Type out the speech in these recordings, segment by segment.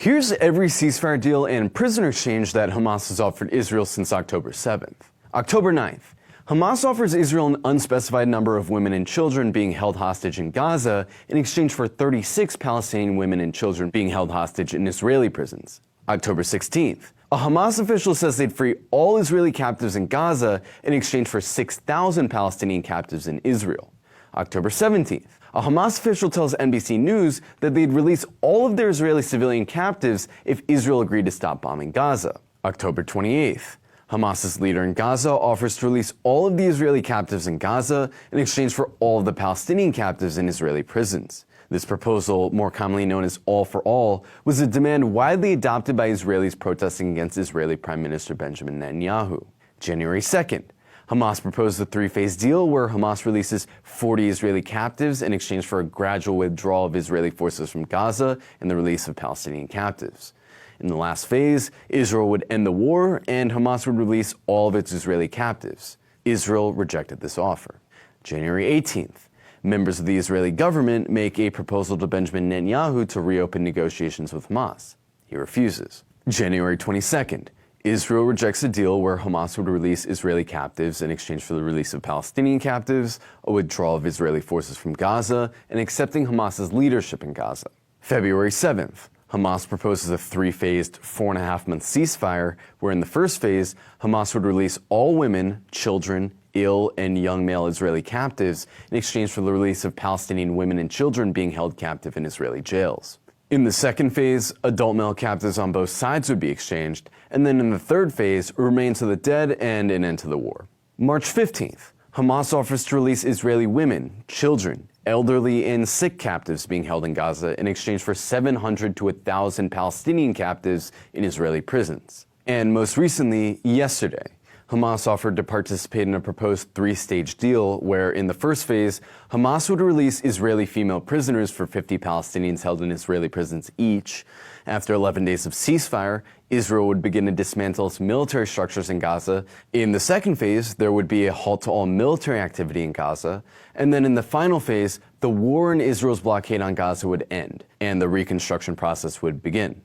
Here's every ceasefire deal and prisoner exchange that Hamas has offered Israel since October 7th. October 9th. Hamas offers Israel an unspecified number of women and children being held hostage in Gaza in exchange for 36 Palestinian women and children being held hostage in Israeli prisons. October 16th. A Hamas official says they'd free all Israeli captives in Gaza in exchange for 6,000 Palestinian captives in Israel. October 17th. A Hamas official tells NBC News that they'd release all of their Israeli civilian captives if Israel agreed to stop bombing Gaza. October 28th. Hamas's leader in Gaza offers to release all of the Israeli captives in Gaza in exchange for all of the Palestinian captives in Israeli prisons. This proposal, more commonly known as All for All, was a demand widely adopted by Israelis protesting against Israeli Prime Minister Benjamin Netanyahu. January 2nd. Hamas proposed a three-phase deal where Hamas releases 40 Israeli captives in exchange for a gradual withdrawal of Israeli forces from Gaza and the release of Palestinian captives. In the last phase, Israel would end the war and Hamas would release all of its Israeli captives. Israel rejected this offer. January 18th. Members of the Israeli government make a proposal to Benjamin Netanyahu to reopen negotiations with Hamas. He refuses. January 22nd. Israel rejects a deal where Hamas would release Israeli captives in exchange for the release of Palestinian captives, a withdrawal of Israeli forces from Gaza, and accepting Hamas's leadership in Gaza. February 7th. Hamas proposes a three-phased 4.5-month ceasefire, where in the first phase, Hamas would release all women, children, ill, and young male Israeli captives in exchange for the release of Palestinian women and children being held captive in Israeli jails. In the second phase, adult male captives on both sides would be exchanged, and then in the third phase, remains of the dead and an end to the war. March 15th, Hamas offers to release Israeli women, children, elderly, and sick captives being held in Gaza in exchange for 700 to 1,000 Palestinian captives in Israeli prisons. And most recently, yesterday, Hamas offered to participate in a proposed three-stage deal where, in the first phase, Hamas would release Israeli female prisoners for 50 Palestinians held in Israeli prisons each. After 11 days of ceasefire, Israel would begin to dismantle its military structures in Gaza. In the second phase, there would be a halt to all military activity in Gaza. And then in the final phase, the war in Israel's blockade on Gaza would end, and the reconstruction process would begin.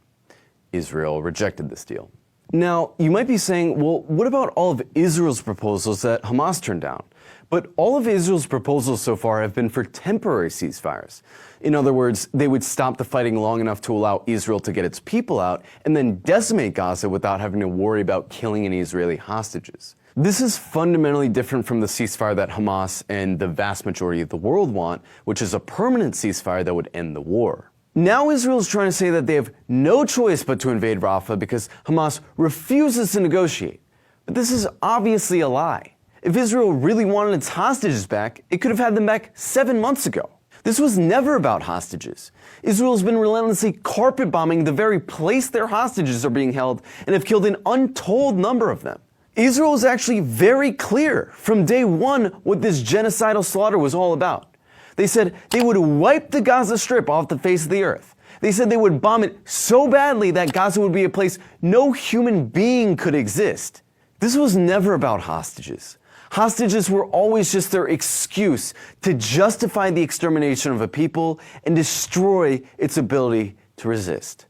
Israel rejected this deal. Now, you might be saying, well, what about all of Israel's proposals that Hamas turned down? But all of Israel's proposals so far have been for temporary ceasefires. In other words, they would stop the fighting long enough to allow Israel to get its people out and then decimate Gaza without having to worry about killing any Israeli hostages. This is fundamentally different from the ceasefire that Hamas and the vast majority of the world want, which is a permanent ceasefire that would end the war. Now Israel is trying to say that they have no choice but to invade Rafah because Hamas refuses to negotiate. But this is obviously a lie. If Israel really wanted its hostages back, it could have had them back 7 months ago. This was never about hostages. Israel has been relentlessly carpet bombing the very place their hostages are being held and have killed an untold number of them. Israel was actually very clear from day one what this genocidal slaughter was all about. They said they would wipe the Gaza Strip off the face of the earth. They said they would bomb it so badly that Gaza would be a place no human being could exist. This was never about hostages. Hostages were always just their excuse to justify the extermination of a people and destroy its ability to resist.